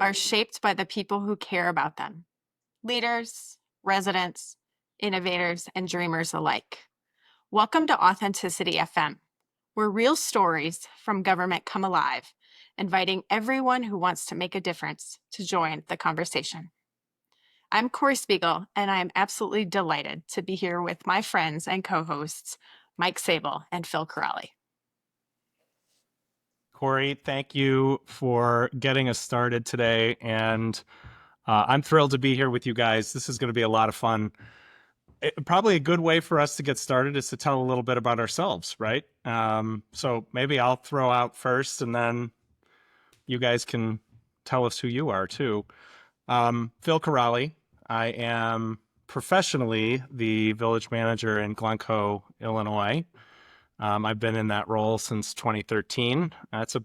are shaped by the people who care about them: leaders, residents, innovators, and dreamers alike. Welcome to Authenticity FM, where real stories from government come alive, inviting everyone who wants to make a difference to join the conversation. I'm Corri Spiegel, and I am absolutely delighted to be here with my friends and co-hosts, Mike Sable and Phil Corrali. Corri, thank you for getting us started today. And I'm thrilled to be here with you guys. This is going to be a lot of fun. Probably a good way for us to get started is to tell a little bit about ourselves, right? So maybe I'll throw out first, and then you guys can tell us who you are too. Phil Corrali. I am professionally the village manager in Glencoe, Illinois. I've been in that role since 2013. It's a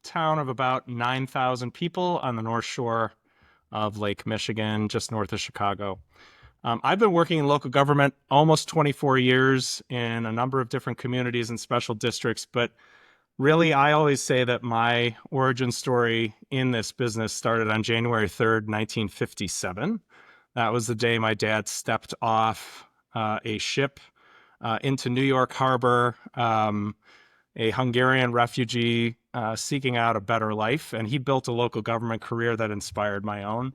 town of about 9,000 people on the North Shore of Lake Michigan, just north of Chicago. I've been working in local government almost 24 years in a number of different communities and special districts, but really, I always say that my origin story in this business started on January 3rd, 1957. That was the day my dad stepped off a ship into New York Harbor, a Hungarian refugee seeking out a better life. And he built a local government career that inspired my own.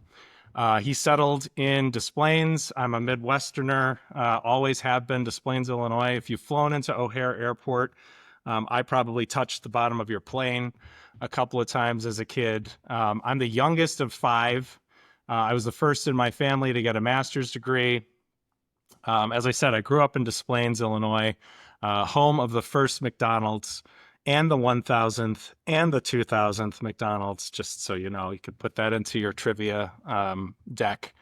He settled in Des Plaines. I'm a Midwesterner, always have been, Des Plaines, Illinois. If you've flown into O'Hare Airport, I probably touched the bottom of your plane a couple of times as a kid. I'm the youngest of five. I was the first in my family to get a master's degree. As I said, I grew up in Des Plaines, Illinois, home of the first McDonald's and the 1000th and the 2000th McDonald's, just so you know. You could put that into your trivia deck.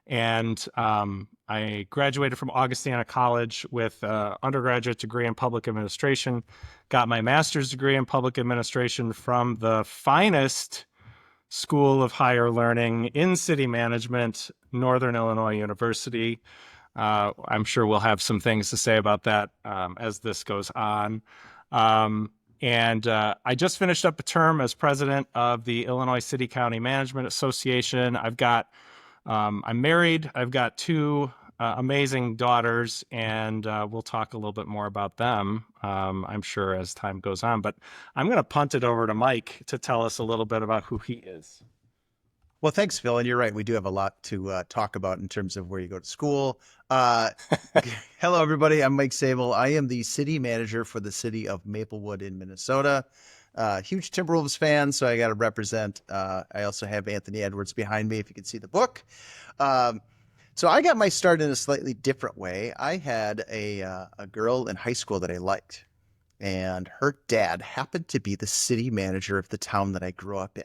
And I graduated from Augustana College with an undergraduate degree in public administration, got my master's degree in public administration from the finest school of higher learning in city management, Northern Illinois University. I'm sure we'll have some things to say about that as this goes on. And I just finished up a term as president of the Illinois City County Management Association. I'm married. I've got two amazing daughters, and we'll talk a little bit more about them, I'm sure, as time goes on. But I'm going to punt it over to Mike to tell us a little bit about who he is. Well, thanks, Phil. And you're right. We do have a lot to talk about in terms of where you go to school. Hello, everybody. I'm Mike Sable. I am the city manager for the city of Maplewood in Minnesota. Huge Timberwolves fan, so I got to represent. I also have Anthony Edwards behind me, if you can see the book. So I got my start in a slightly different way. I had a girl in high school that I liked, and her dad happened to be the city manager of the town that I grew up in.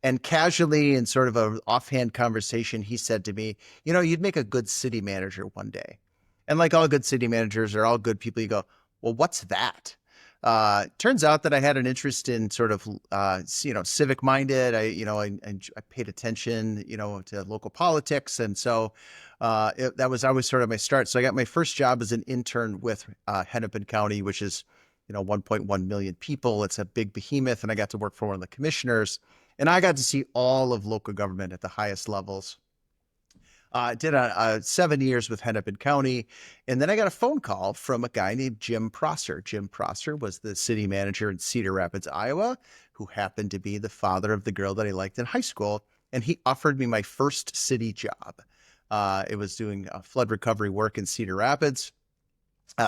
And casually, in sort of an offhand conversation, he said to me, you know, you'd make a good city manager one day. And like all good city managers or all good people, you go, well, what's that? Turns out that I had an interest in sort of, civic minded. I paid attention, to local politics. And so that was always sort of my start. So I got my first job as an intern with Hennepin County, which is, 1.1 million people. It's a big behemoth. And I got to work for one of the commissioners. And I got to see all of local government at the highest levels. I did 7 years with Hennepin County. And then I got a phone call from a guy named Jim Prosser. Jim Prosser was the city manager in Cedar Rapids, Iowa, who happened to be the father of the girl that I liked in high school. And he offered me my first city job. It was doing flood recovery work in Cedar Rapids.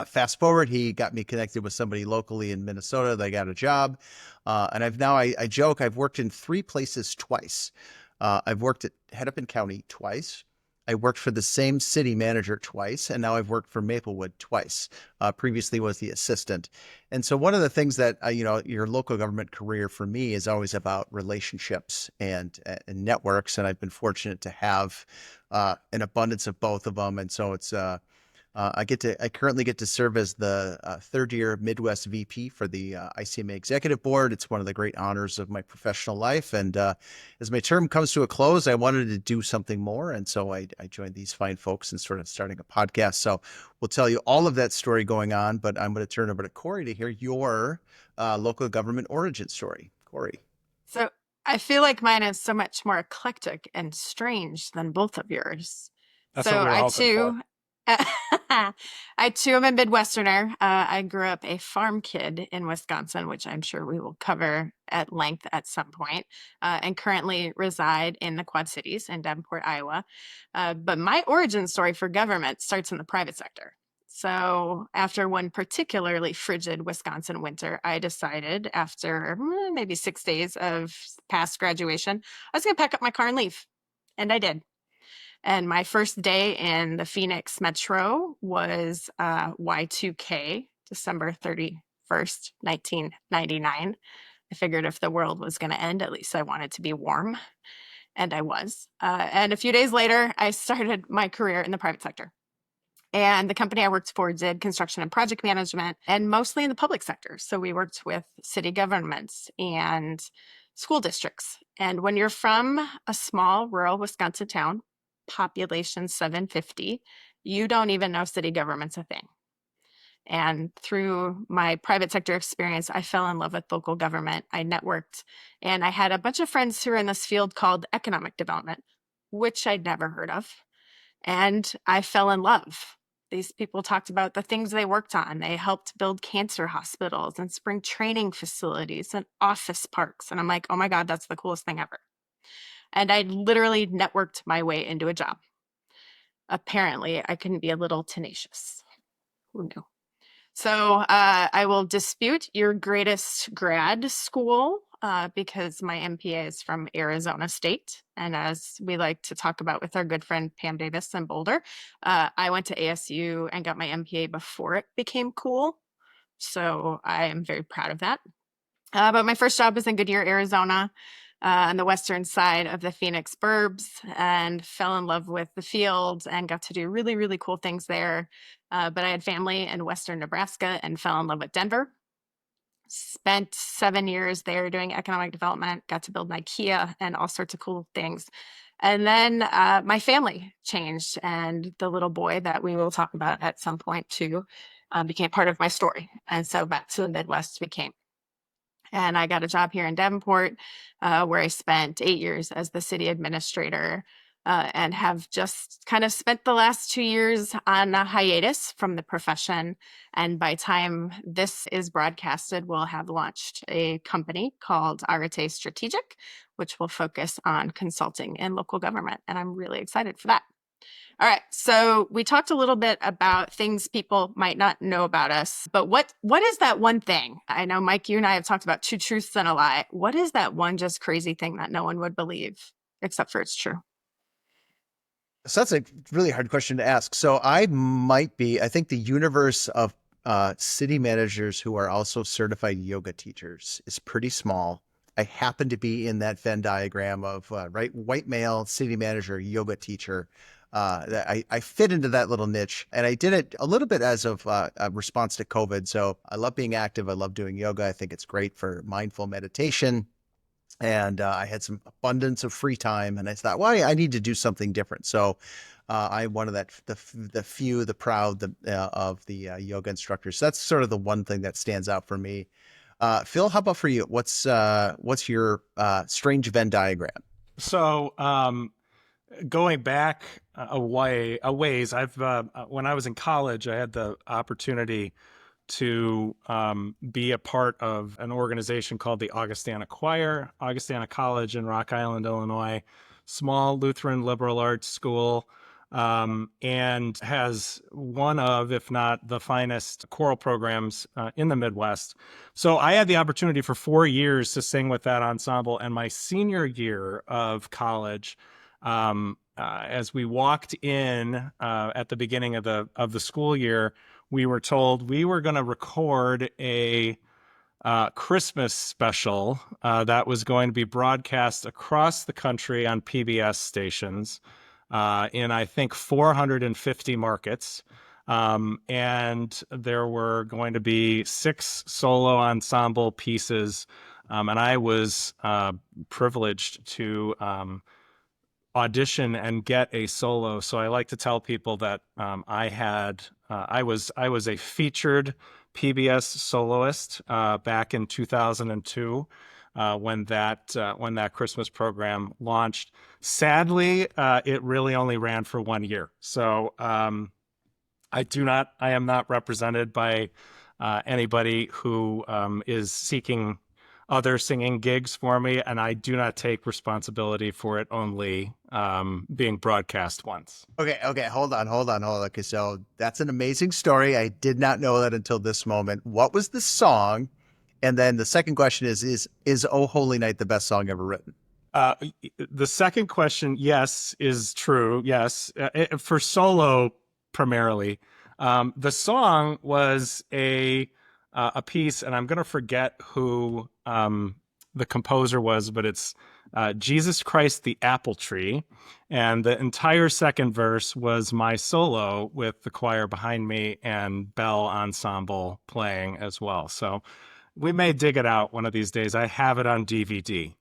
Fast forward, he got me connected with somebody locally in Minnesota. They got a job. And I joke, I've worked in 3 places twice. I've worked at Hennepin County twice. I worked for the same city manager twice, and now I've worked for Maplewood twice. Previously was the assistant. And so one of the things that, your local government career for me is always about relationships and networks. And I've been fortunate to have an abundance of both of them. And so it's, I currently get to serve as the third year Midwest VP for the ICMA Executive Board. It's one of the great honors of my professional life. And as my term comes to a close, I wanted to do something more. And so I joined these fine folks and sort of starting a podcast. So we'll tell you all of that story going on, but I'm going to turn over to Corri to hear your local government origin story. Corri. So I feel like mine is so much more eclectic and strange than both of yours. That's what So we were I hoping for. too, I too am a Midwesterner. I grew up a farm kid in Wisconsin, which I'm sure we will cover at length at some point, and currently reside in the Quad Cities in Davenport, Iowa. But my origin story for government starts in the private sector. So after one particularly frigid Wisconsin winter, I decided after maybe 6 days of past graduation, I was going to pack up my car and leave. And I did. And my first day in the Phoenix Metro was Y2K, December 31st, 1999. I figured if the world was going to end, at least I wanted to be warm. And I was. And a few days later, I started my career in the private sector. And the company I worked for did construction and project management, and mostly in the public sector. So we worked with city governments and school districts. And when you're from a small rural Wisconsin town, population 750, you don't even know city government's a thing. And through my private sector experience, I fell in love with local government. I networked, and I had a bunch of friends who were in this field called economic development, which I'd never heard of. And I fell in love. These people talked about the things they worked on. They helped build cancer hospitals and spring training facilities and office parks. And I'm like, oh my God, that's the coolest thing ever. And I literally networked my way into a job. Apparently, I couldn't be a little tenacious. Who knew? So I will dispute your greatest grad school because my MPA is from Arizona State. And as we like to talk about with our good friend Pam Davis in Boulder, I went to ASU and got my MPA before it became cool. So I am very proud of that. But my first job was in Goodyear, Arizona, on the western side of the Phoenix burbs, and fell in love with the field and got to do really, really cool things there. But I had family in western Nebraska and fell in love with Denver. Spent 7 years there doing economic development, got to build an IKEA and all sorts of cool things. And then my family changed, and the little boy that we will talk about at some point too became part of my story. And so back to the Midwest became. And I got a job here in Davenport where I spent 8 years as the city administrator and have just kind of spent the last 2 years on a hiatus from the profession. And by time this is broadcasted, we'll have launched a company called Arate Strategic, which will focus on consulting in local government. And I'm really excited for that. All right, so we talked a little bit about things people might not know about us, but what is that one thing? I know, Mike, you and I have talked about two truths and a lie. What is that one just crazy thing that no one would believe, except for it's true? So that's a really hard question to ask. So I think the universe of city managers who are also certified yoga teachers is pretty small. I happen to be in that Venn diagram of white male city manager, yoga teacher. I fit into that little niche, and I did it a little bit as of a response to COVID. So I love being active. I love doing yoga. I think it's great for mindful meditation. And I had some abundance of free time, and I thought, well, I need to do something different. So I'm one of the few, the proud of the yoga instructors. So that's sort of the one thing that stands out for me. Phil, how about for you? What's your strange Venn diagram? So going back a ways, I've when I was in college, I had the opportunity to be a part of an organization called the Augustana Choir, Augustana College in Rock Island, Illinois, small Lutheran liberal arts school, and has one of, if not the finest choral programs in the Midwest. So I had the opportunity for 4 years to sing with that ensemble. And my senior year of college, as we walked in at the beginning of the school year, we were told we were going to record a Christmas special that was going to be broadcast across the country on PBS stations in, I think, 450 markets. And there were going to be 6 solo ensemble pieces. And I was privileged to audition and get a solo. So I like to tell people that I was a featured PBS soloist back in 2002. when that Christmas program launched. Sadly, it really only ran for 1 year. So I am not represented by anybody who is seeking other singing gigs for me, and I do not take responsibility for it only being broadcast once. Okay, hold on. Okay, so that's an amazing story. I did not know that until this moment. What was the song? And then the second question is "Oh Holy Night" the best song ever written? Uh, the second question, yes, is true. Yes, for solo primarily. The song was a piece, and I'm going to forget who the composer was, but it's Jesus Christ the Apple Tree. And the entire second verse was my solo with the choir behind me and bell ensemble playing as well. So we may dig it out one of these days. I have it on DVD.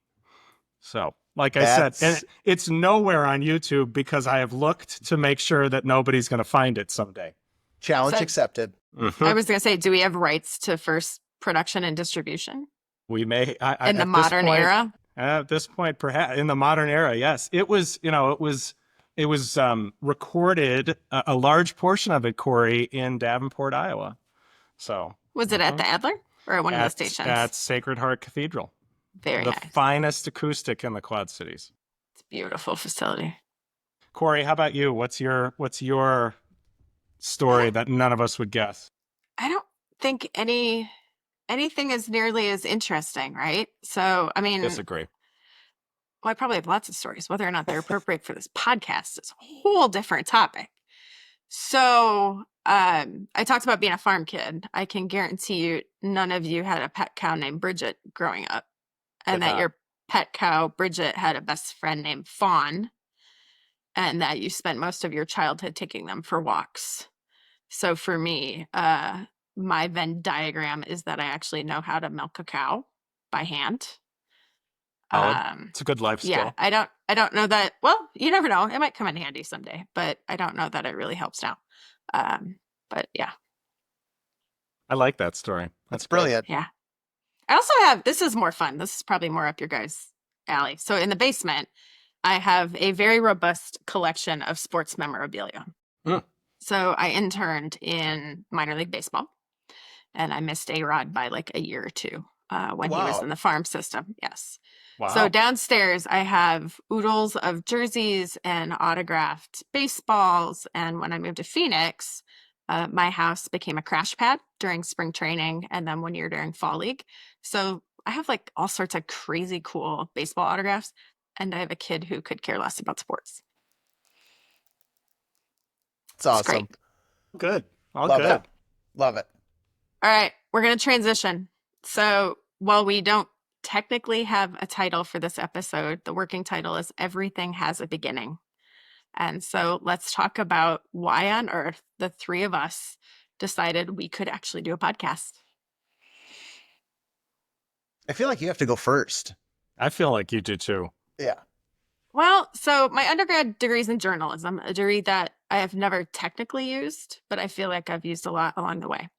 So, like I said, and it's nowhere on YouTube because I have looked to make sure that nobody's going to find it someday. Challenge accepted. Mm-hmm. I was going to say, do we have rights to first production and distribution? We may in the modern era. At this point, perhaps in the modern era, yes. It was, it was recorded a large portion of it, Corri, in Davenport, Iowa. So was it at the Adler or at one of the stations? At Sacred Heart Cathedral. Very the nice. finest acoustic in the Quad Cities. It's a beautiful facility. Corri, how about you? What's your story that none of us would guess? I don't think anything is nearly as interesting, right? So, I mean, disagree. Well, I probably have lots of stories. Whether or not they're appropriate for this podcast is a whole different topic. So, I talked about being a farm kid. I can guarantee you none of you had a pet cow named Bridget growing up. And that your pet cow, Bridget, had a best friend named Fawn, and that you spent most of your childhood taking them for walks. So for me, my Venn diagram is that I actually know how to milk a cow by hand. It's a good life skill. Yeah, I don't know that. Well, you never know. It might come in handy someday, but I don't know that it really helps now. But yeah. I like that story. That's brilliant. Yeah. I also have, this is more fun. This is probably more up your guys' alley. So in the basement, I have a very robust collection of sports memorabilia. Mm. So I interned in minor league baseball, and I missed A-Rod by like a year or two when he was in the farm system. Yes. Wow. So downstairs, I have oodles of jerseys and autographed baseballs. And when I moved to Phoenix, my house became a crash pad during spring training and then 1 year during fall league. So I have like all sorts of crazy cool baseball autographs, and I have a kid who could care less about sports. It's awesome. Great. Good. Love good. Love it. All right, we're going to transition. So while we don't technically have a title for this episode, the working title is Everything Has a Beginning. And so let's talk about why on earth the three of us decided we could actually do a podcast. I feel like you have to go first. I feel like you do too. Yeah. Well, so my undergrad degree is in journalism, a degree that I have never technically used, but I feel like I've used a lot along the way.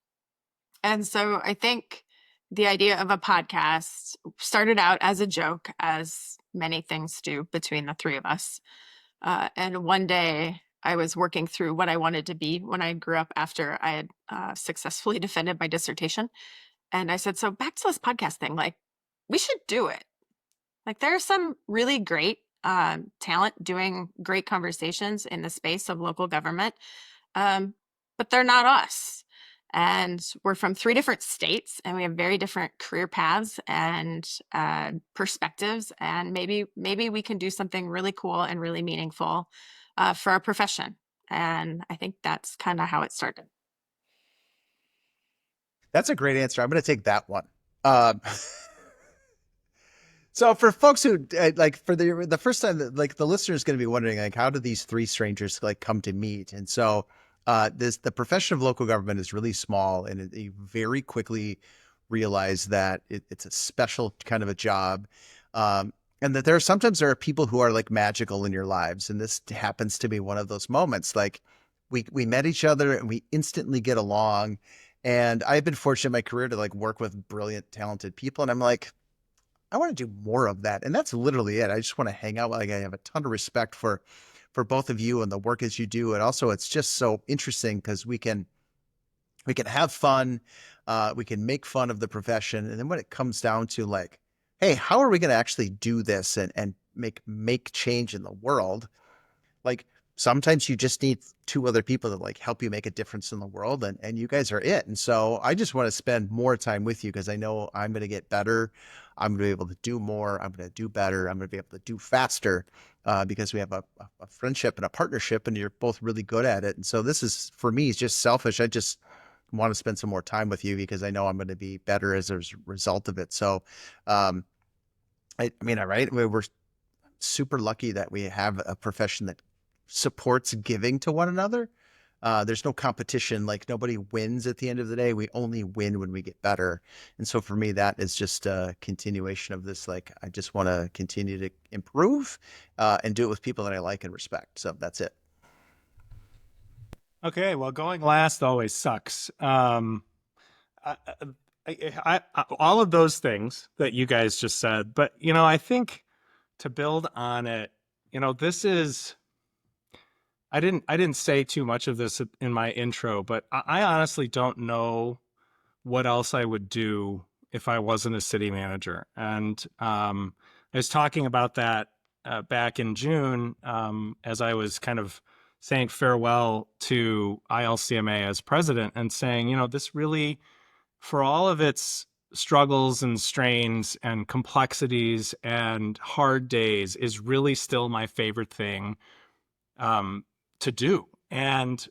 And so I think the idea of a podcast started out as a joke, as many things do between the three of us. And one day I was working through what I wanted to be when I grew up after I had successfully defended my dissertation. And I said, so back to this podcast thing, like we should do it. Like there's some really great talent doing great conversations in the space of local government, but they're not us. And we're from 3 different states, and we have very different career paths and perspectives. And maybe we can do something really cool and really meaningful for our profession. And I think that's kind of how it started. That's a great answer. I'm going to take that one. So for folks who like for the first time, like the listener is going to be wondering, like, how do these 3 strangers like come to meet? And so the profession of local government is really small, and you very quickly realize that it's a special kind of a job. And that there are people who are like magical in your lives. And this happens to be one of those moments. Like we met each other and we instantly get along. And I've been fortunate in my career to like work with brilliant, talented people. And I'm like, I want to do more of that. And that's literally it. I just want to hang out. Like I have a ton of respect for both of you and the work as you do. And also it's just so interesting because we can have fun, we can make fun of the profession. And then when it comes down to like, hey, how are we going to actually do this and make change in the world? Like sometimes you just need two other people to like help you make a difference in the world, and you guys are it. And so I just want to spend more time with you because I know I'm going to get better. I'm going to be able to do more. I'm going to do better. I'm going to be able to do faster because we have a friendship and a partnership, and you're both really good at it. And so this is for me, it's just selfish. I just want to spend some more time with you because I know I'm going to be better as a result of it. So, I mean, all right, we're super lucky that we have a profession that supports giving to one another. There's no competition. Like nobody wins at the end of the day. We only win when we get better. And so for me, that is just a continuation of this. Like I just want to continue to improve and do it with people that I like and respect. So that's it. Okay, well, going last always sucks. I, all of those things that you guys just said, but I think to build on it, this is. I didn't say too much of this in my intro, but I honestly don't know what else I would do if I wasn't a city manager. And I was talking about that back in June as I was kind of saying farewell to ILCMA as president and saying, this really, for all of its struggles and strains and complexities and hard days, is really still my favorite thing to do. And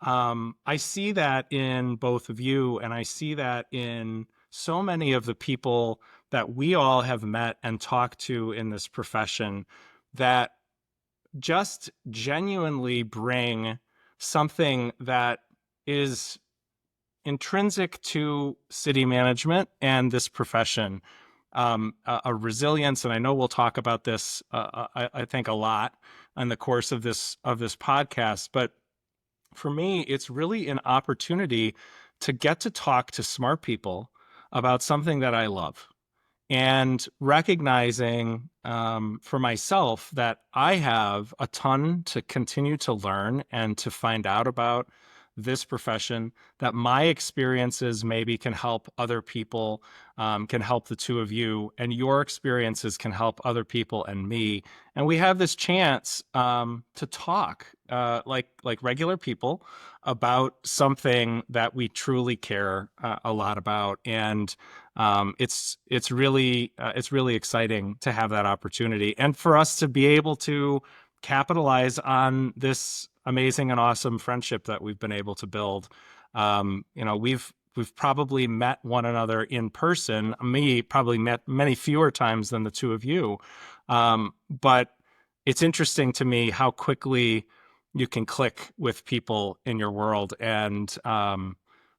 I see that in both of you, and I see that in so many of the people that we all have met and talked to in this profession that just genuinely bring something that is intrinsic to city management and this profession, a resilience. And I know we'll talk about this, I think, a lot in the course of this podcast. But for me, it's really an opportunity to get to talk to smart people about something that I love, and recognizing for myself that I have a ton to continue to learn and to find out about this profession, that my experiences maybe can help other people, can help the two of you, and your experiences can help other people and me. And we have this chance to talk like regular people about something that we truly care a lot about. And it's really exciting to have that opportunity, and for us to be able to capitalize on this amazing and awesome friendship that we've been able to build. We've probably met one another in person. Me probably met many fewer times than the two of you, but it's interesting to me how quickly you can click with people in your world. And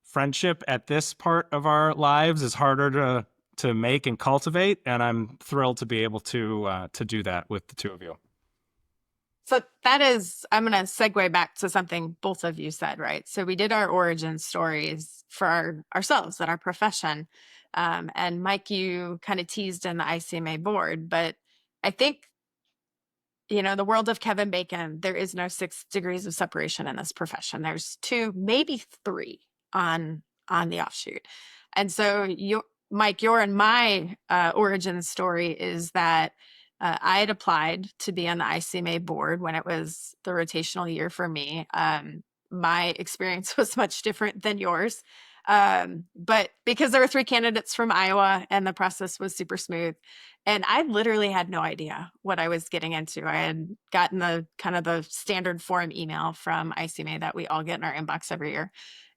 friendship at this part of our lives is harder to make and cultivate, and I'm thrilled to be able to do that with the two of you. So that is, I'm going to segue back to something both of you said, right? So we did our origin stories for ourselves and our profession. And Mike, you kind of teased in the ICMA board, but I think, the world of Kevin Bacon, there is no 6 degrees of separation in this profession. There's 2, maybe 3 on the offshoot. And so Mike, your and my origin story is that I had applied to be on the ICMA board when it was the rotational year for me. My experience was much different than yours. But because there were 3 candidates from Iowa and the process was super smooth, and I literally had no idea what I was getting into. I had gotten the kind of the standard form email from ICMA that we all get in our inbox every year.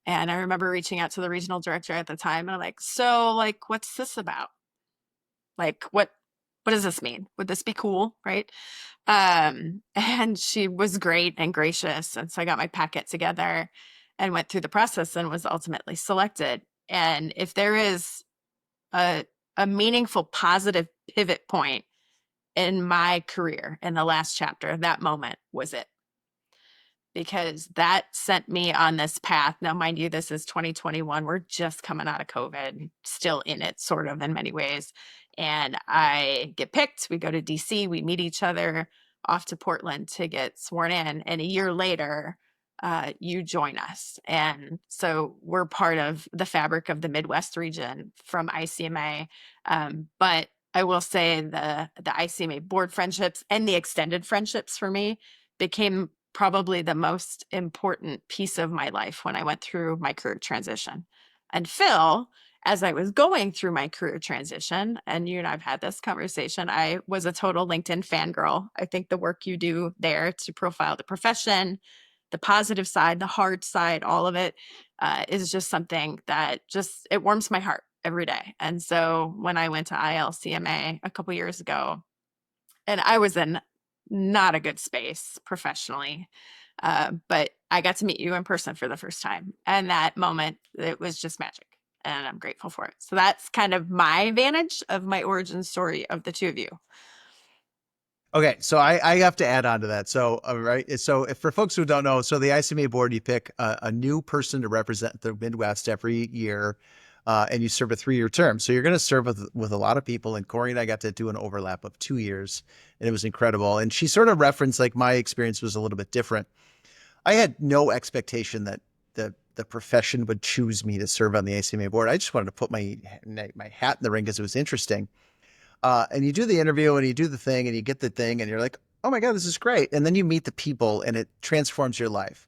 And I remember reaching out to the regional director at the time and I'm like, so like, what's this about? Like, what does this mean? Would this be cool? Right. And she was great and gracious. And so I got my packet together and went through the process and was ultimately selected. And if there is a meaningful positive pivot point in my career in the last chapter, that moment was it. because that sent me on this path. Now, mind you, this is 2021. We're just coming out of COVID, still in it, sort of, in many ways. And I get picked. We go to DC, we meet each other, off to Portland to get sworn in. And a year later, you join us. And so we're part of the fabric of the Midwest region from ICMA. But I will say the ICMA board friendships and the extended friendships for me became probably the most important piece of my life when I went through my career transition. And Phil, as I was going through my career transition, and you and I've had this conversation, I was a total LinkedIn fangirl. I think the work you do there to profile the profession, the positive side, the hard side, all of it is just something that it warms my heart every day. And so when I went to ILCMA a couple years ago, and I was in not a good space professionally, but I got to meet you in person for the first time. And that moment, it was just magic. And I'm grateful for it. So that's kind of my vantage of my origin story of the two of you. Okay, so I have to add on to that. So, right. So if for folks who don't know, so the ICMA board, you pick a new person to represent the Midwest every year, and you serve a 3-year term. So you're going to serve with a lot of people. And Corri and I got to do an overlap of 2 years, and it was incredible. And she sort of referenced, like, my experience was a little bit different. I had no expectation that the profession would choose me to serve on the ICMA board. I just wanted to put my hat in the ring because it was interesting. And you do the interview and you do the thing and you get the thing and you're like, oh my God, this is great. And then you meet the people and it transforms your life.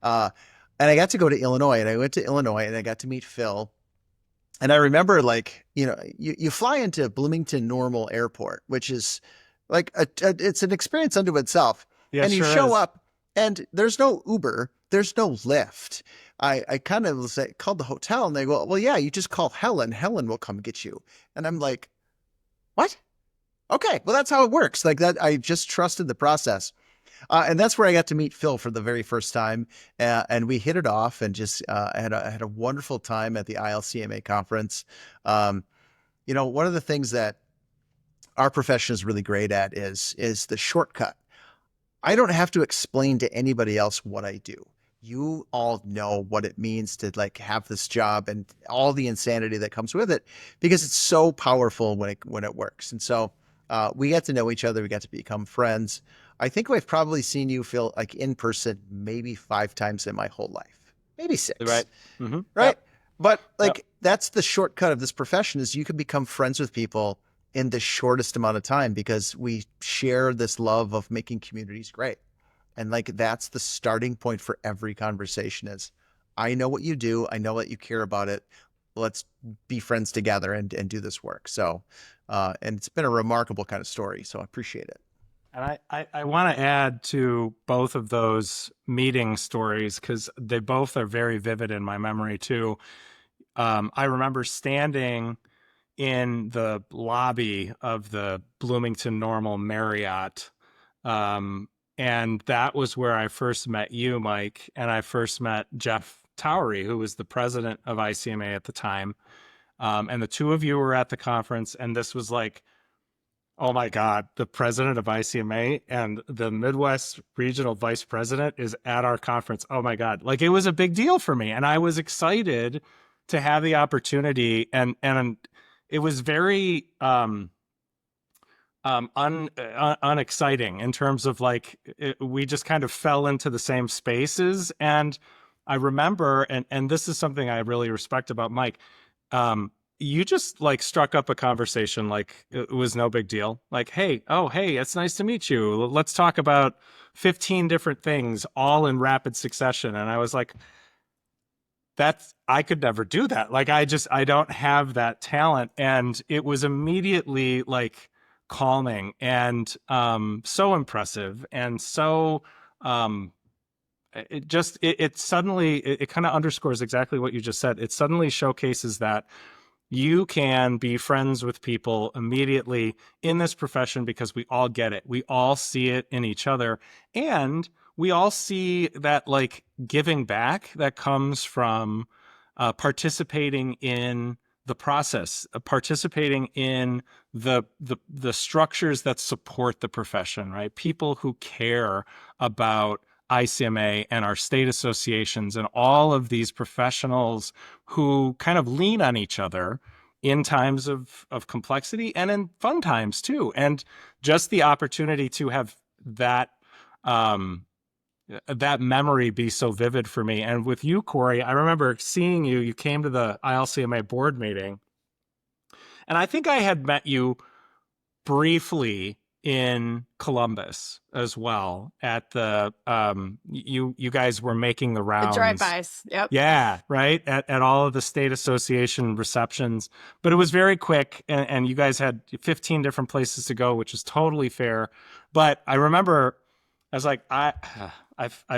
And I got to go to Illinois, and I went to Illinois and I got to meet Phil. And I remember, like, you fly into Bloomington Normal Airport, which is like it's an experience unto itself. Yeah, and you sure show is. up and there's no Uber, there's no Lyft. I kind of called the hotel and they go, well, yeah, you just call Helen. Helen will come get you. And I'm like, what? Okay, well, that's how it works. Like that, I just trusted the process. And that's where I got to meet Phil for the very first time. And we hit it off and just had a wonderful time at the ILCMA conference. One of the things that our profession is really great at is the shortcut. I don't have to explain to anybody else what I do. You all know what it means to, like, have this job and all the insanity that comes with it, because it's so powerful when it works. And so we got to know each other. We got to become friends. I think I've probably seen you, Phil, like, in person maybe 5 times in my whole life, maybe 6. Right. Mm-hmm. Right. Yep. But like, that's the shortcut of this profession, is you can become friends with people in the shortest amount of time because we share this love of making communities great. And, like, that's the starting point for every conversation is, I know what you do. I know that you care about it. Let's be friends together and do this work. So, and it's been a remarkable kind of story. So I appreciate it. And I want to add to both of those meeting stories, because they both are very vivid in my memory too. I remember standing in the lobby of the Bloomington Normal Marriott, and that was where I first met you, Mike, and I first met Jeff Towery, who was the president of ICMA at the time. And the two of you were at the conference, and this was like, oh my God, the president of ICMA and the Midwest regional vice president is at our conference. Oh my God. Like, it was a big deal for me. And I was excited to have the opportunity. And it was very, unexciting in terms of, like, we just kind of fell into the same spaces. And I remember, and this is something I really respect about Mike, you just, like, struck up a conversation like it was no big deal. Like, hey, it's nice to meet you. Let's talk about 15 different things all in rapid succession. And I was like, I could never do that. Like, I don't have that talent. And it was immediately, like, calming and so impressive, and so it suddenly kind of underscores exactly what you just said. It suddenly showcases that you can be friends with people immediately in this profession because we all get it. We all see it in each other, and we all see that, like, giving back that comes from participating in the process, participating in the structures that support the profession, right? People who care about ICMA and our state associations and all of these professionals who kind of lean on each other in times of complexity and in fun times too. And just the opportunity to have that that memory be so vivid for me. And with you, Corri, I remember seeing you. You came to the ILCMA board meeting, and I think I had met you briefly in Columbus as well at the you guys were making the The rounds. drive-bys. Yep. Yeah, right. At all of the state association receptions. But it was very quick, and you guys had 15 different places to go, which is totally fair. But I remember I was like, I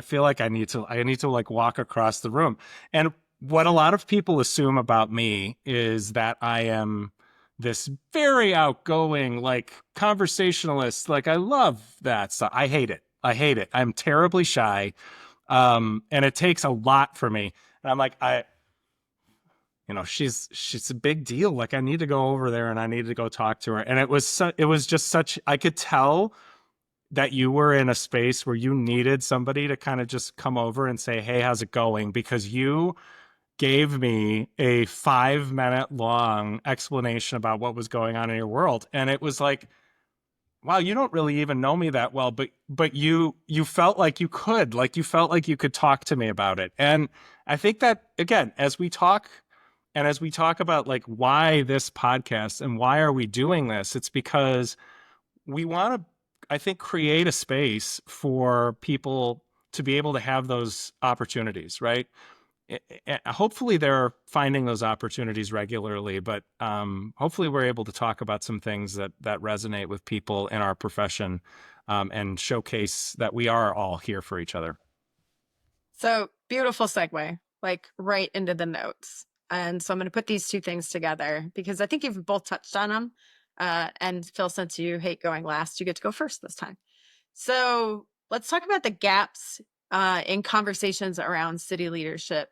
feel like I need to like walk across the room. And what a lot of people assume about me is that I am this very outgoing, like conversationalist. Like I love that stuff. I hate it. I'm terribly shy. And it takes a lot for me. And I'm like, she's a big deal. Like I need to go over there and I need to go talk to her. And it was just such, I could tell that you were in a space where you needed somebody to kind of just come over and say, hey, how's it going? Because you gave me a 5-minute long explanation about what was going on in your world. And it was like, wow, you don't really even know me that well, but you felt like you could, like you felt like you could talk to me about it. And I think that, again, as we talk about like why this podcast and why are we doing this, it's because we want to, I think, create a space for people to be able to have those opportunities, right? Hopefully they're finding those opportunities regularly, but hopefully we're able to talk about some things that resonate with people in our profession, and showcase that we are all here for each other. So beautiful segue, like right into the notes. And so I'm going to put these two things together because I think you've both touched on them. And Phil, since you hate going last, you get to go first this time. So let's talk about the gaps in conversations around city leadership.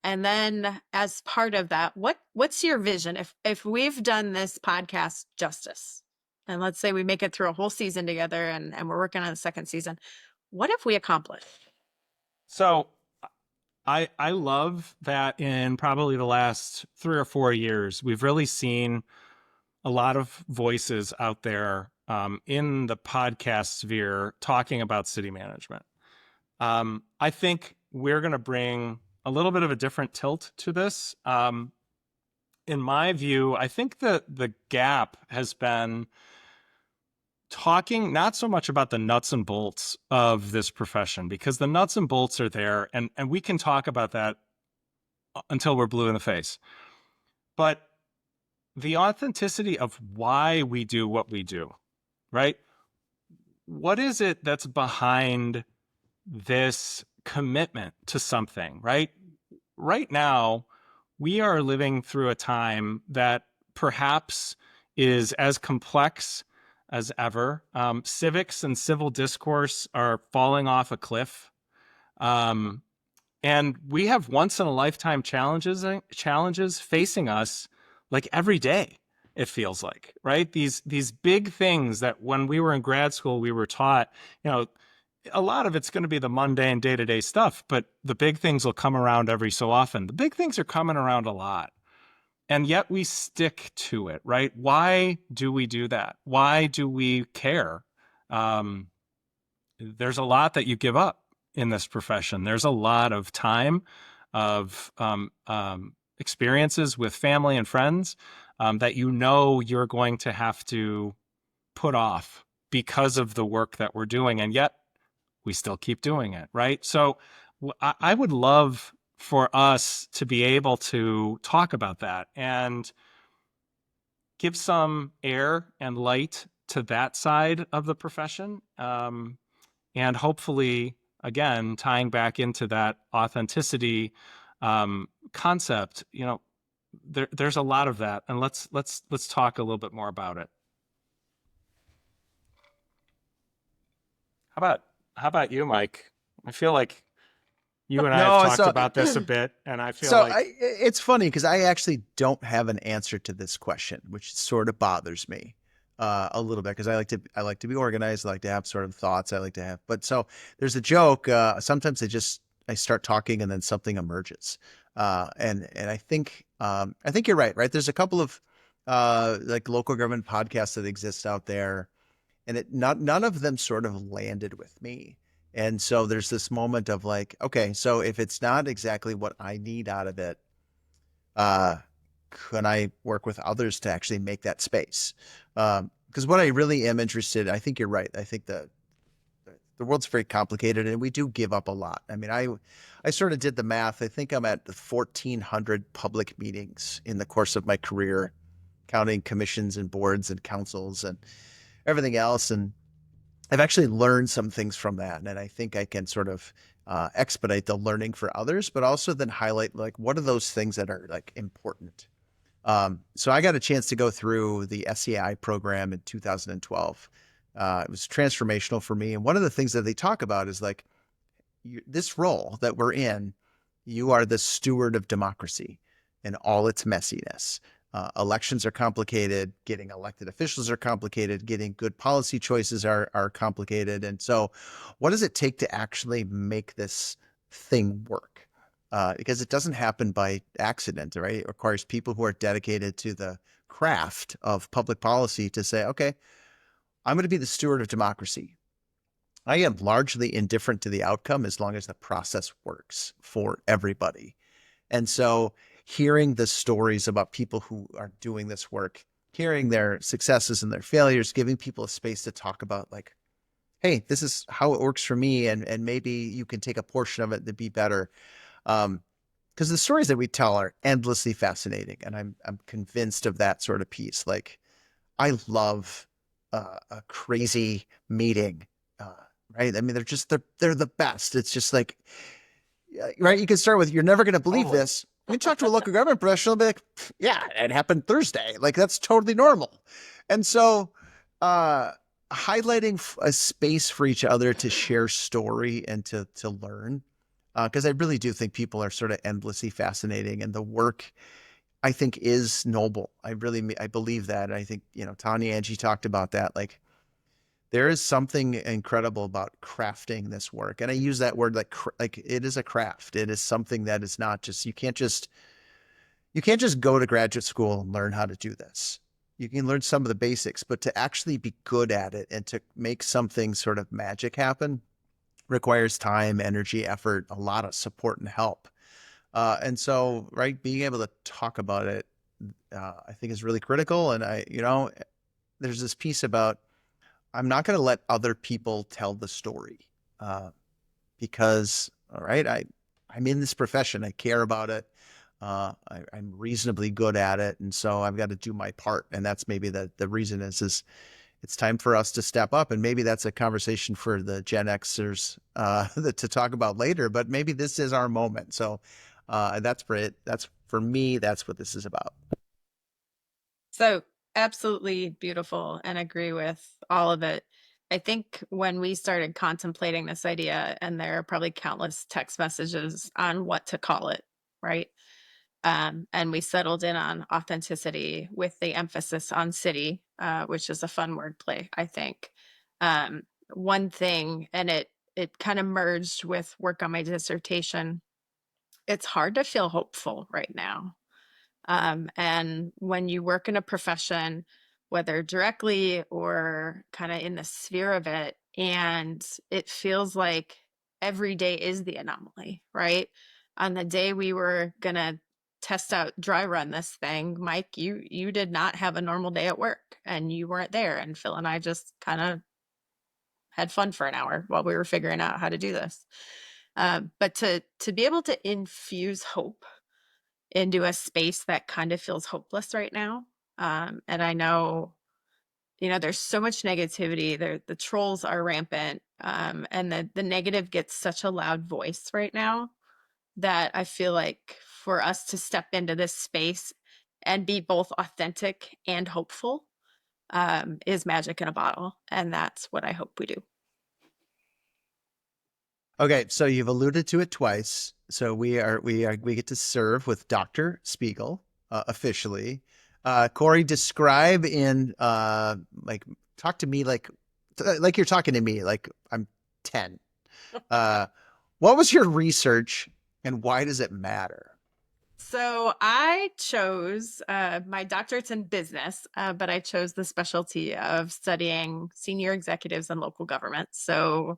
And then as part of that, what's your vision? If we've done this podcast justice, and let's say we make it through a whole season together and we're working on the second season, what have we accomplished? So I love that in probably the last 3 or 4 years, we've really seen a lot of voices out there in the podcast sphere talking about city management. I think we're going to bring a little bit of a different tilt to this. In my view, I think that the gap has been talking not so much about the nuts and bolts of this profession, because the nuts and bolts are there, and we can talk about that until we're blue in the face. But the authenticity of why we do what we do, right? What is it that's behind this commitment to something, right? Right now, we are living through a time that perhaps is as complex as ever. Civics and civil discourse are falling off a cliff. And we have once in a lifetime challenges facing us like every day, it feels like, right? These big things that when we were in grad school, we were taught, a lot of it's going to be the mundane day-to-day stuff, but the big things will come around every so often. The big things are coming around a lot. And yet we stick to it, right? Why do we do that? Why do we care? There's a lot that you give up in this profession. There's a lot of time, of experiences with family and friends that you're going to have to put off because of the work that we're doing. And yet we still keep doing it, right? So I would love for us to be able to talk about that and give some air and light to that side of the profession. And hopefully, again, tying back into that authenticity concept, there's a lot of that. And let's talk a little bit more about it. How about you, Mike? I feel like you and I have talked about this a bit, and I feel it's funny because I actually don't have an answer to this question, which sort of bothers me. a little bit because I like to be organized. I like to have sort of thoughts. I like to have, but so there's a joke. Sometimes I start talking and then something emerges. And I think you're right. Right. There's a couple of like local government podcasts that exist out there, and none of them sort of landed with me. And so there's this moment of like, okay, so if it's not exactly what I need out of it, uh, can I work with others to actually make that space? Because what I really am interested, I think you're right. I think the world's very complicated, and we do give up a lot. I mean, I sort of did the math. I think I'm at 1,400 public meetings in the course of my career, counting commissions and boards and councils and everything else. And I've actually learned some things from that, and I think I can sort of expedite the learning for others, but also then highlight like what are those things that are like important. So I got a chance to go through the SEI program in 2012. It was transformational for me, and one of the things that they talk about is like this role that we're in. You are the steward of democracy and all its messiness. Elections are complicated. Getting elected officials are complicated. Getting good policy choices are complicated. And so, what does it take to actually make this thing work? Because it doesn't happen by accident, right? It requires people who are dedicated to the craft of public policy to say, okay, I'm going to be the steward of democracy. I am largely indifferent to the outcome as long as the process works for everybody. And so hearing the stories about people who are doing this work, hearing their successes and their failures, giving people a space to talk about like, hey, this is how it works for me. And maybe you can take a portion of it to be better. Because the stories that we tell are endlessly fascinating. And I'm convinced of that sort of piece. Like I love a crazy meeting, right? I mean, they're the best. It's just like, right? You can start with, you're never going to believe this. You talk to a local government professional, be like, yeah, it happened Thursday. Like that's totally normal. And so, highlighting a space for each other to share story and to learn, because I really do think people are sort of endlessly fascinating, and the work I think is noble. I believe that. And I think Tanya, Angie talked about that. Like there is something incredible about crafting this work. And I use that word like it is a craft. It is something that is not just, you can't just go to graduate school and learn how to do this. You can learn some of the basics, but to actually be good at it and to make something sort of magic happen requires time, energy, effort, a lot of support and help. And so, right, being able to talk about it, I think is really critical. And there's this piece about, I'm not going to let other people tell the story, because, all right, I'm in this profession. I care about it. I'm reasonably good at it. And so I've got to do my part. And that's maybe the reason is it's time for us to step up. And maybe that's a conversation for the Gen Xers to talk about later, but maybe this is our moment. So that's for it. That's for me. That's what this is about. So absolutely beautiful and agree with all of it. I think when we started contemplating this idea, and there are probably countless text messages on what to call it, right? And we settled in on authenticity with the emphasis on city, which is a fun wordplay, I think. One thing, and it kind of merged with work on my dissertation. It's hard to feel hopeful right now. And when you work in a profession, whether directly or kind of in the sphere of it, and it feels like every day is the anomaly, right? On the day we were gonna test out dry run this thing, Mike, you did not have a normal day at work, and you weren't there, and Phil and I just kind of had fun for an hour while we were figuring out how to do this. But to be able to infuse hope into a space that kind of feels hopeless right now. And I know, there's so much negativity there. The trolls are rampant. And the negative gets such a loud voice right now that I feel like for us to step into this space and be both authentic and hopeful is magic in a bottle. And that's what I hope we do. Okay, so you've alluded to it twice. So we get to serve with Dr. Spiegel officially. Corri, describe in like talk to me like you're talking to me, like I'm 10. Uh, what was your research and why does it matter? So I chose my doctorate's in business, but I chose the specialty of studying senior executives in local government. So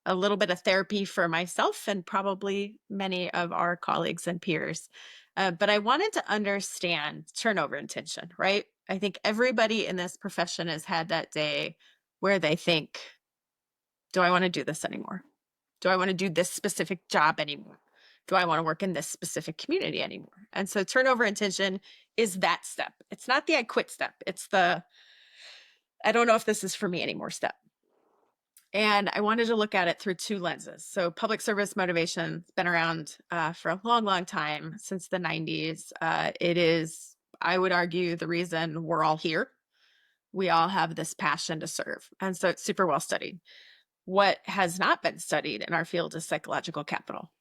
a little bit of therapy for myself and probably many of our colleagues and peers. But I wanted to understand turnover intention, right? I think everybody in this profession has had that day where they think, do I want to do this anymore? Do I want to do this specific job anymore? Do I want to work in this specific community anymore? And so turnover intention is that step. It's not the I quit step. It's the I don't know if this is for me anymore step. And I wanted to look at it through two lenses. So public service motivation has been around for a long, long time, since the 90s. It is, I would argue, the reason we're all here. We all have this passion to serve. And so it's super well studied. What has not been studied in our field is psychological capital.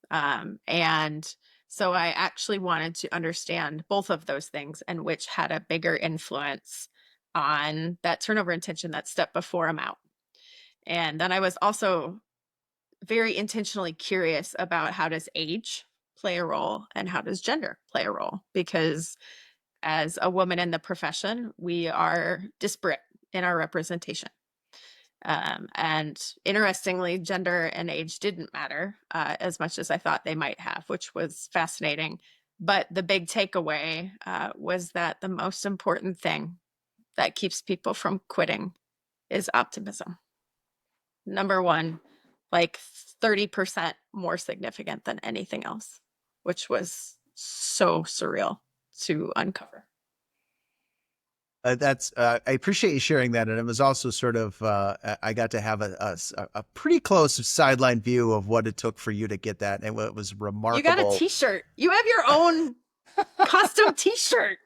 And so I actually wanted to understand both of those things and which had a bigger influence on that turnover intention, that step before I'm out. And then I was also very intentionally curious about how does age play a role and how does gender play a role? Because as a woman in the profession, we are disparate in our representation. And interestingly, gender and age didn't matter as much as I thought they might have, which was fascinating. But the big takeaway was that the most important thing that keeps people from quitting is optimism. Number one, like 30% more significant than anything else, which was so surreal to uncover. That's I appreciate you sharing that, and it was also sort of I got to have a pretty close sideline view of what it took for you to get that, and it was You got a remarkable. t-shirt. You have your own custom t-shirt.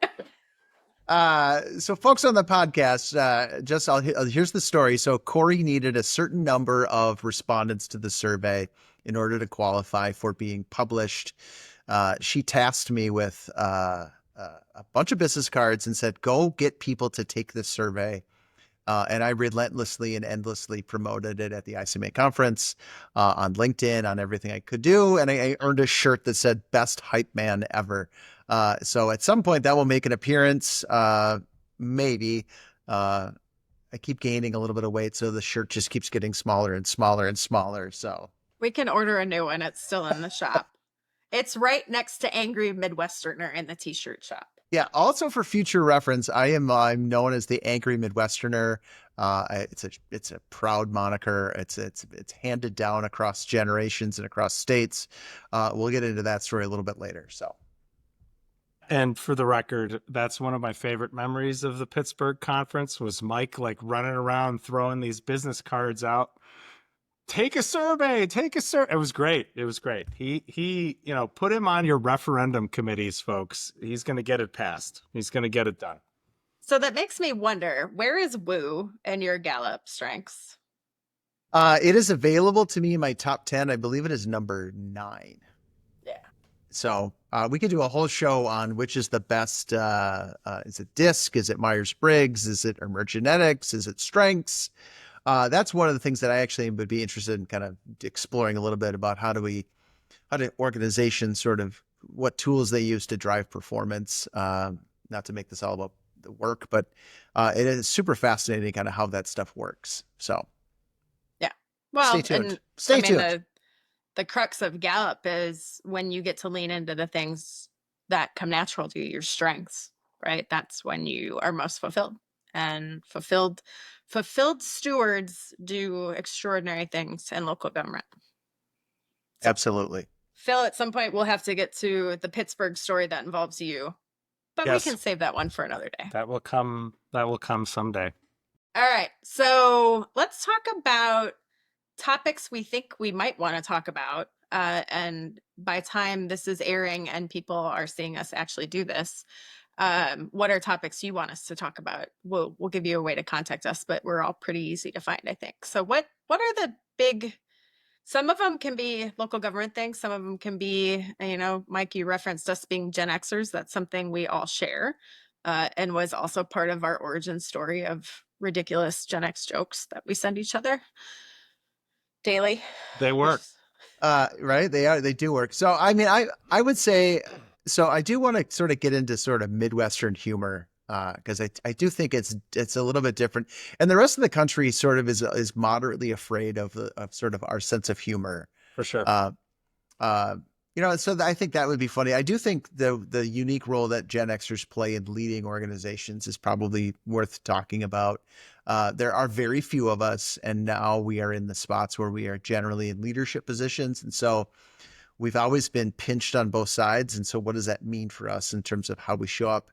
So folks on the podcast, here's the story. So Corri needed a certain number of respondents to the survey in order to qualify for being published. She tasked me with a bunch of business cards and said, go get people to take this survey. And I relentlessly and endlessly promoted it at the ICMA conference, on LinkedIn, on everything I could do. And I earned a shirt that said best hype man ever. So at some point that will make an appearance, maybe. I keep gaining a little bit of weight, so the shirt just keeps getting smaller and smaller and smaller. So We can order a new one. It's still in the shop. It's right next to Angry Midwesterner in the t-shirt shop. yeah. Also for future reference, I'm known as the Angry Midwesterner. It's a proud moniker. It's handed down across generations and across states. We'll get into that story a little bit later. So. And for the record, that's one of my favorite memories of the Pittsburgh conference was Mike like running around throwing these business cards out. Take a survey, take a survey. It was great. It was great. He, put him on your referendum committees, folks. He's going to get it passed. He's going to get it done. So that makes me wonder, where is Woo and your Gallup strengths? It is available to me in my top 10. I believe it is number 9. Yeah. So we could do a whole show on which is the best. Is it DISC? Is it Myers-Briggs? Is it emergenetics? Is it strengths? That's one of the things that I actually would be interested in kind of exploring a little bit about how do organizations sort of what tools they use to drive performance. Not to make this all about the work, but it is super fascinating kind of how that stuff works. So yeah. Well, stay tuned. And Stay tuned. the crux of Gallup is when you get to lean into the things that come natural to you, your strengths, right? That's when you are most fulfilled. And fulfilled stewards do extraordinary things in local government. So, Absolutely. Phil, at some point we'll have to get to the Pittsburgh story that involves you, but Yes. we can save that one for another day. That will come someday. All right. So let's talk about topics we think we might want to talk about. And by time this is airing and people are seeing us actually do this, what are topics you want us to talk about? We'll give you a way to contact us, but we're all pretty easy to find, I think. So what are the big, some of them can be local government things. Some of them can be, Mike, you referenced us being Gen Xers. That's something we all share. and was also part of our origin story of ridiculous Gen X jokes that we send each other daily. They work. Right. They do work. So, I mean, I would say, so I do want to sort of get into sort of Midwestern humor. Because I do think it's a little bit different, and the rest of the country sort of is moderately afraid of sort of our sense of humor. For sure. Uh, so I think that would be funny. I do think the unique role that Gen Xers play in leading organizations is probably worth talking about. There are very few of us, and now we are in the spots where we are generally in leadership positions, and so we've always been pinched on both sides. And so, what does that mean for us in terms of how we show up?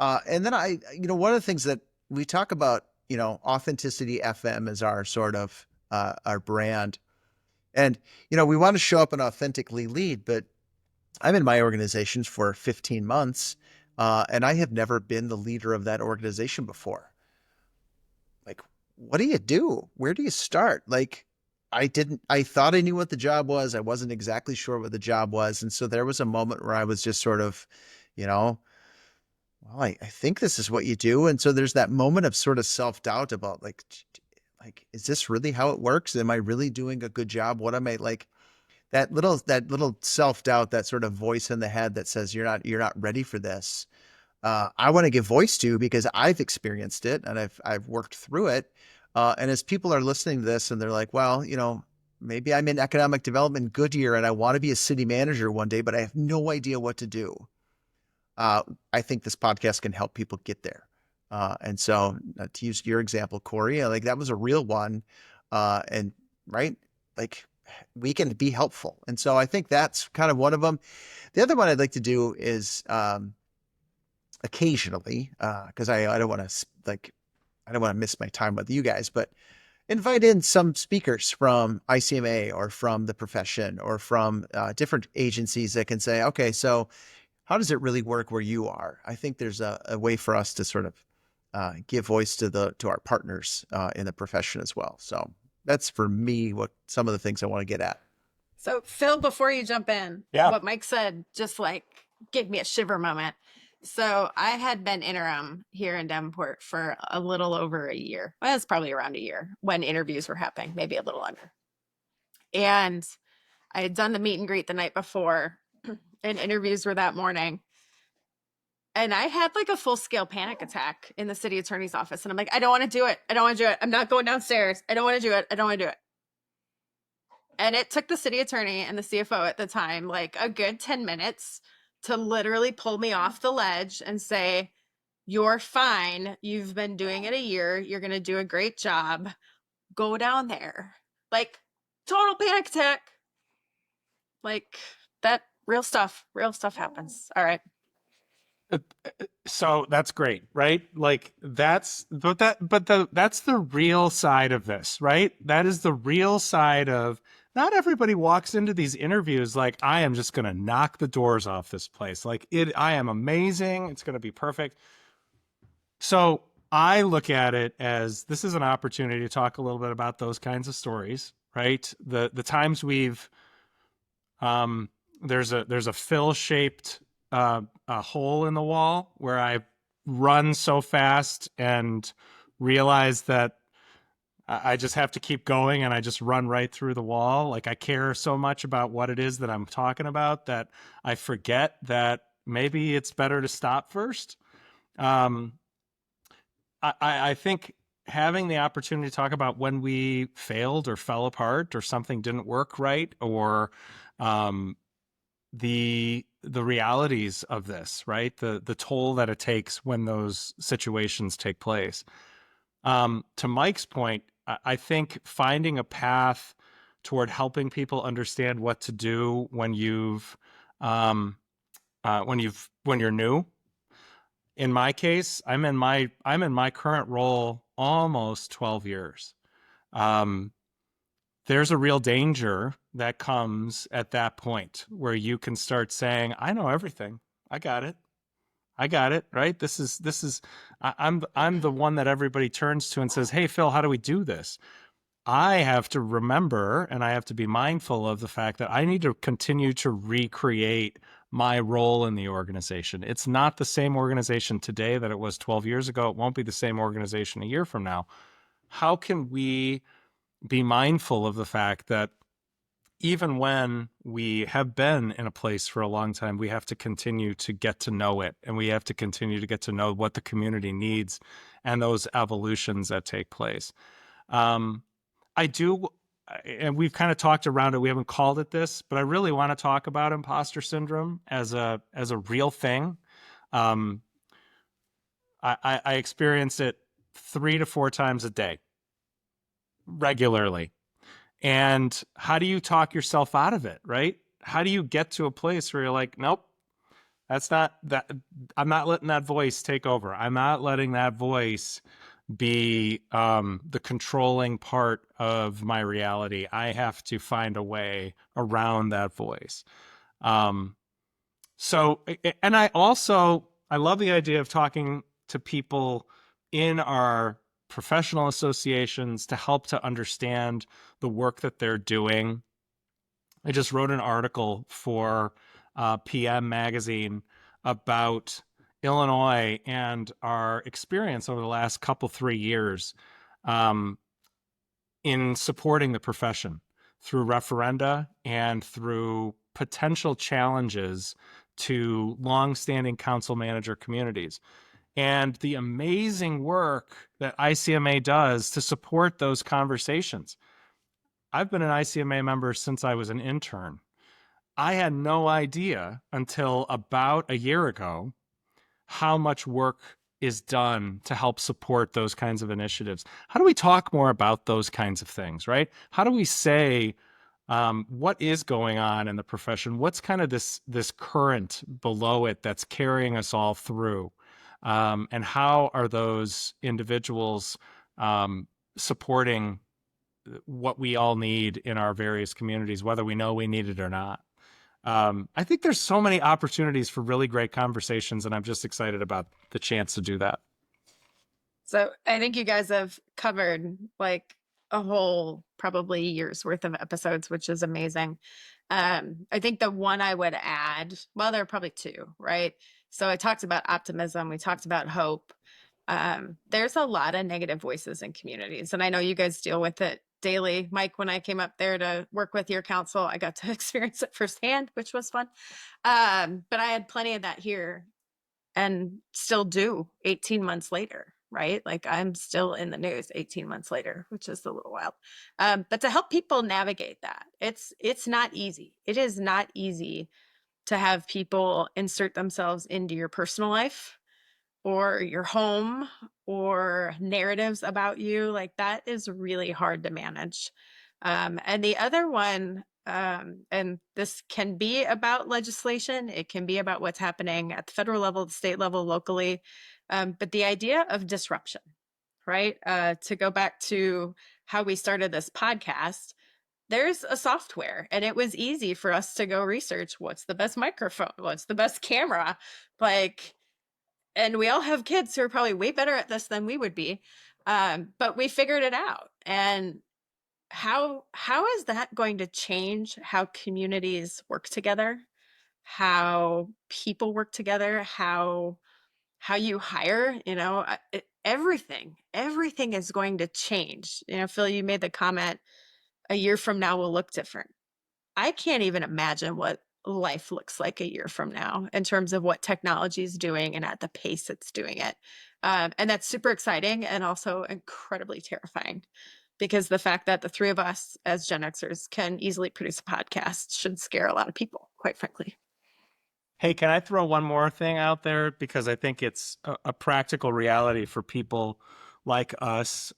And then one of the things that we talk about, Authenticity FM is our sort of our brand. And, we want to show up and authentically lead, but I'm in my organizations for 15 months, and I have never been the leader of that organization before. Like, what do you do? Where do you start? Like, I thought I knew what the job was. I wasn't exactly sure what the job was. And so there was a moment where I was just sort of, well, I think this is what you do. And so there's that moment of sort of self-doubt about like, is this really how it works? Am I really doing a good job? What am I like? That little self-doubt, that sort of voice in the head that says you're not ready for this. I want to give voice to because I've experienced it and I've worked through it. And as people are listening to this and they're like, well, maybe I'm in economic development Goodyear and I want to be a city manager one day, but I have no idea what to do. I think this podcast can help people get there. And so to use your example, Corri, like that was a real one. And right, like we can be helpful. And so I think that's kind of one of them. The other one I'd like to do is occasionally, because I don't want to miss my time with you guys, but invite in some speakers from ICMA or from the profession or from different agencies that can say, okay, so how does it really work where you are? I think there's a way for us to sort of give voice to our partners in the profession as well. So that's for me what some of the things I want to get at. So Phil, before you jump in, what Mike said just like gave me a shiver moment. So I had been interim here in Davenport for a little over a year. Well, it's probably around a year when interviews were happening, maybe a little under. And I had done the meet and greet the night before and interviews were that morning. And I had like a full scale panic attack in the city attorney's office. And I'm like, I don't want to do it. I don't want to do it. I'm not going downstairs. I don't want to do it. I don't want to do it. And it took the city attorney and the CFO at the time like a good 10 minutes to literally pull me off the ledge and say, you're fine. You've been doing it a year. You're going to do a great job. Go down there. Like total panic attack. Like that real stuff happens. All right. So that's great, right? Like that's the real side of this, right? That is the real side of not everybody walks into these interviews like I am just going to knock the doors off this place. Like I am amazing. It's going to be perfect. So I look at it as this is an opportunity to talk a little bit about those kinds of stories, right? The times we've there's a Phil-shaped a hole in the wall where I run so fast and realize that I just have to keep going and I just run right through the wall. Like I care so much about what it is that I'm talking about that I forget that maybe it's better to stop first. I think having the opportunity to talk about when we failed or fell apart or something didn't work right or the realities of this, right? The toll that it takes when those situations take place. To Mike's point, I think finding a path toward helping people understand what to do when you're new. In my case, I'm in my current role almost 12 years. There's a real danger that comes at that point where you can start saying, I know everything. I got it. Right. I'm the one that everybody turns to and says, hey, Phil, how do we do this? I have to remember and I have to be mindful of the fact that I need to continue to recreate my role in the organization. It's not the same organization today that it was 12 years ago. It won't be the same organization a year from now. How can we be mindful of the fact that even when we have been in a place for a long time, we have to continue to get to know it, and we have to continue to get to know what the community needs and those evolutions that take place. I do, and we've kind of talked around it. We haven't called it this, but I really want to talk about imposter syndrome as a real thing. Um, I experience it 3 to 4 times a day, regularly. And how do you talk yourself out of it, right? How do you get to a place where you're like, nope, that's not that. I'm not letting that voice take over. I'm not letting that voice be the controlling part of my reality. I have to find a way around that voice. So, and I love the idea of talking to people in our professional associations to help to understand the work that they're doing. I just wrote an article for PM Magazine about Illinois and our experience over the last 3 years in supporting the profession through referenda and through potential challenges to longstanding council manager communities, and the amazing work that ICMA does to support those conversations. I've been an ICMA member since I was an intern. I had no idea until about a year ago how much work is done to help support those kinds of initiatives. How do we talk more about those kinds of things, right? How do we say what is going on in the profession? What's kind of this current below it that's carrying us all through? And how are those individuals supporting what we all need in our various communities, whether we know we need it or not? I think there's so many opportunities for really great conversations, and I'm just excited about the chance to do that. So I think you guys have covered like a whole probably year's worth of episodes, which is amazing. I think the one I would add, well, there are probably two, right? So I talked about optimism. We talked about hope. There's a lot of negative voices in communities, and I know you guys deal with it daily. Mike, when I came up there to work with your council, I got to experience it firsthand, which was fun. But I had plenty of that here and still do 18 months later, right? Like I'm still in the news 18 months later, which is a little wild. But to help people navigate that, it's not easy. It is not easy to have people insert themselves into your personal life or your home or narratives about you. Like that is really hard to manage. And the other one, and this can be about legislation, it can be about what's happening at the federal level, the state level, locally, but the idea of disruption, right? To go back to how we started this podcast, there's a software, and it was easy for us to go research what's the best microphone, what's the best camera, like, and we all have kids who are probably way better at this than we would be, but we figured it out. And how is that going to change how communities work together, how people work together, how you hire? Everything is going to change. Phil, you made the comment a year from now will look different. I can't even imagine what life looks like a year from now in terms of what technology is doing and at the pace it's doing it. And that's super exciting and also incredibly terrifying, because the fact that the three of us as Gen Xers can easily produce a podcast should scare a lot of people, quite frankly. Hey, can I throw one more thing out there? Because I think it's a practical reality for people like us,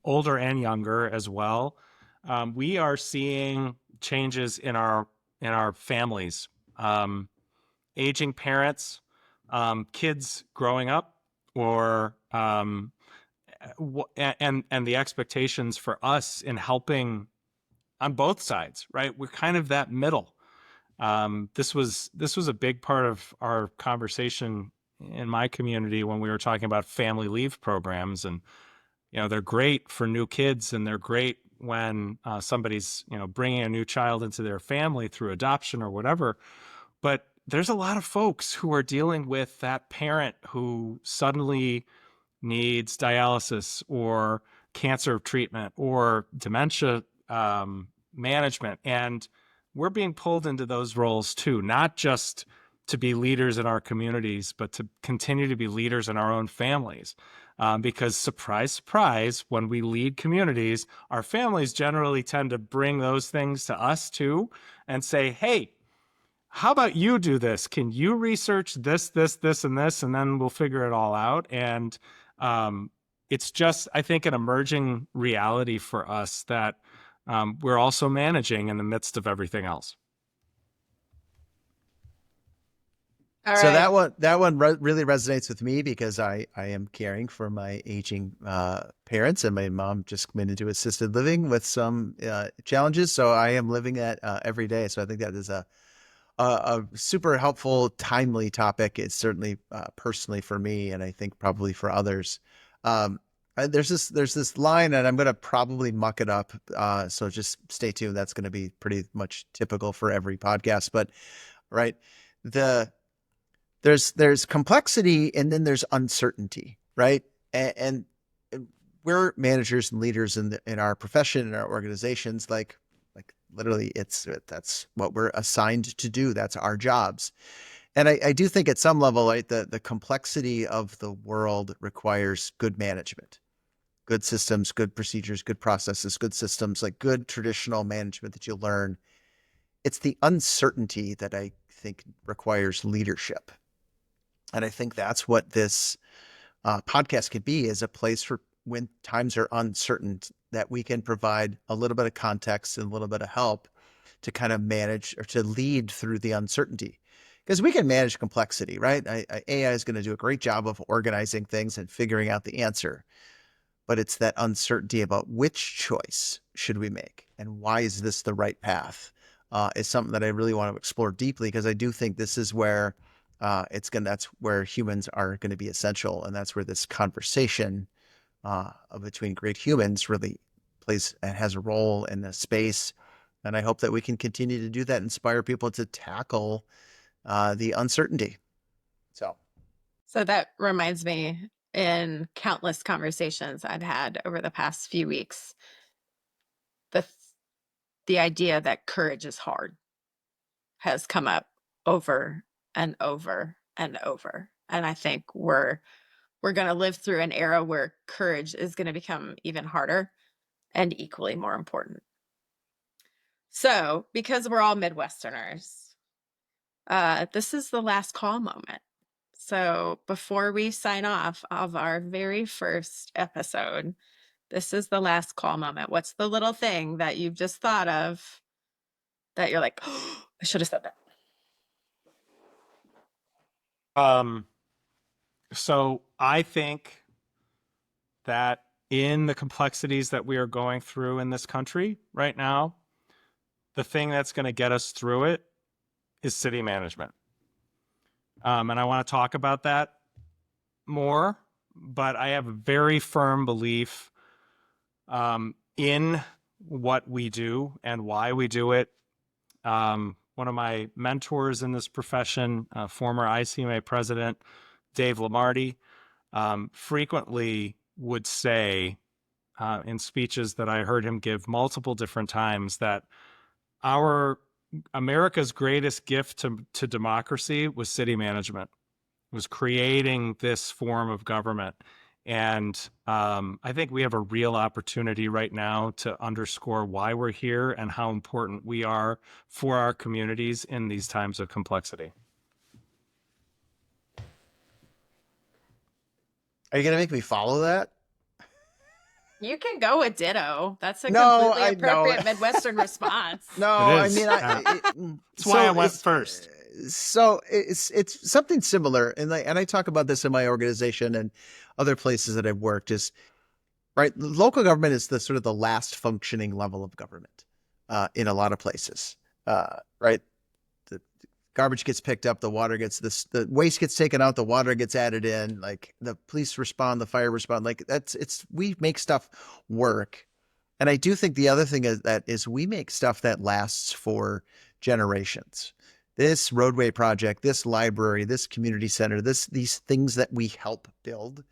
older and younger as well. We are seeing changes in our families, aging parents, kids growing up, or and the expectations for us in helping on both sides, right? We're kind of that middle. This was a big part of our conversation in my community when we were talking about family leave programs, and they're great for new kids, and they're great when somebody's bringing a new child into their family through adoption or whatever. But there's a lot of folks who are dealing with that parent who suddenly needs dialysis or cancer treatment or dementia management. And we're being pulled into those roles too, not just to be leaders in our communities, but to continue to be leaders in our own families. Because surprise, surprise, when we lead communities, our families generally tend to bring those things to us too and say, hey, how about you do this? Can you research this, this, and this, and then we'll figure it all out. And it's just, I think, an emerging reality for us that we're also managing in the midst of everything else. All So right. that one really resonates with me because I am caring for my aging parents, and my mom just went into assisted living with some challenges. So I am living that every day. So I think that is a super helpful, timely topic. It's certainly personally for me, and I think probably for others. There's this line, and I'm going to probably muck it up. So just stay tuned. That's going to be pretty much typical for every podcast. But right, there's complexity, and then there's uncertainty, right? And we're managers and leaders in our profession, in our organizations, like literally that's what we're assigned to do. That's our jobs. And I do think at some level, right, the complexity of the world requires good management, good systems, good procedures, good processes, good systems, like good traditional management that you learn. It's the uncertainty that I think requires leadership. And I think that's what this podcast could be, is a place for when times are uncertain, that we can provide a little bit of context and a little bit of help to kind of manage or to lead through the uncertainty. Because we can manage complexity, right? AI is going to do a great job of organizing things and figuring out the answer. But it's that uncertainty about which choice should we make and why is this the right path is something that I really want to explore deeply, because I do think this is where that's where humans are going to be essential. And that's where this conversation between great humans really plays and has a role in the space. And I hope that we can continue to do that, inspire people to tackle the uncertainty. So that reminds me, in countless conversations I've had over the past few weeks, the the idea that courage is hard has come up over and over and over. And I think we're going to live through an era where courage is going to become even harder and equally more important. So, because we're all Midwesterners, this is the last call moment. So, before we sign off of our very first episode, this is the last call moment. What's the little thing that you've just thought of that you're like, oh, I should have said that? So I think that in the complexities that we are going through in this country right now, the thing that's going to get us through it is city management. And I want to talk about that more, but I have a very firm belief in what we do and why we do it. One of my mentors in this profession, former ICMA president, Dave Lamarty, frequently would say in speeches that I heard him give multiple different times that America's greatest gift to democracy was city management, was creating this form of government. And I think we have a real opportunity right now to underscore why we're here and how important we are for our communities in these times of complexity. Are you going to make me follow that? You can go with ditto. That's a No, completely I know. appropriate Midwestern response. No, It I is. mean, That's why I went first. So it's something similar, and I talk about this in my organization and other places that I've worked. Is right, local government is the sort of the last functioning level of government in a lot of places. Right, the garbage gets picked up, the waste gets taken out, the water gets added in. Like the police respond, the fire respond. Like we make stuff work. And I do think the other thing is we make stuff that lasts for generations. this roadway project, this library, this community center, these things that we help build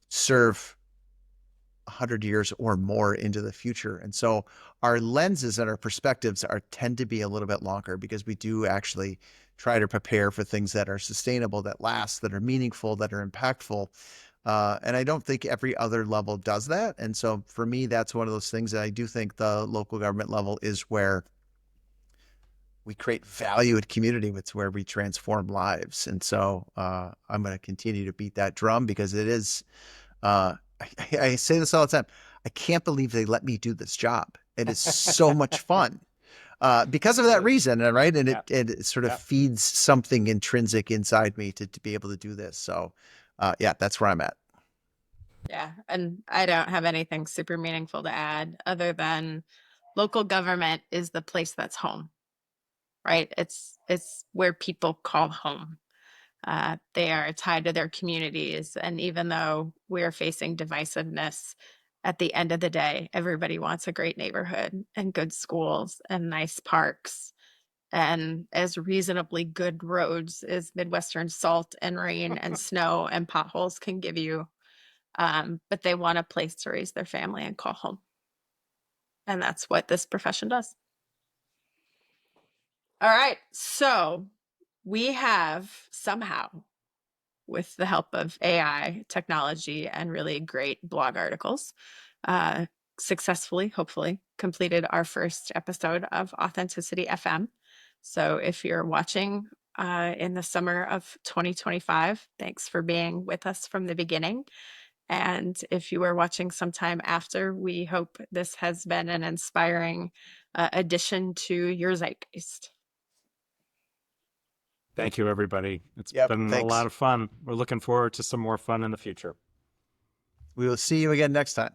serve 100 years or more into the future. And so our lenses and our perspectives tend to be a little bit longer because we do actually try to prepare for things that are sustainable, that last, that are meaningful, that are impactful. And I don't think every other level does that. And so for me, that's one of those things that I do think the local government level is where we create value in community. It's where we transform lives. And so I'm going to continue to beat that drum because it is, I say this all the time. I can't believe they let me do this job. It is so much fun because of that reason, right? And it sort of feeds something intrinsic inside me to be able to do this. So yeah, that's where I'm at. Yeah, and I don't have anything super meaningful to add other than local government is the place that's home, right? It's where people call home. They are tied to their communities, and even though we're facing divisiveness, at the end of the day, everybody wants a great neighborhood and good schools and nice parks and as reasonably good roads as Midwestern salt and rain and snow and potholes can give you. But they want a place to raise their family and call home. And that's what this profession does. All right. So we have somehow, with the help of AI technology and really great blog articles, successfully, hopefully, completed our first episode of Authenticity FM. So if you're watching in the summer of 2025, thanks for being with us from the beginning. And if you are watching sometime after, we hope this has been an inspiring addition to your zeitgeist. Thank you, everybody. It's been Thanks. a lot of fun. We're looking forward to some more fun in the future. We will see you again next time.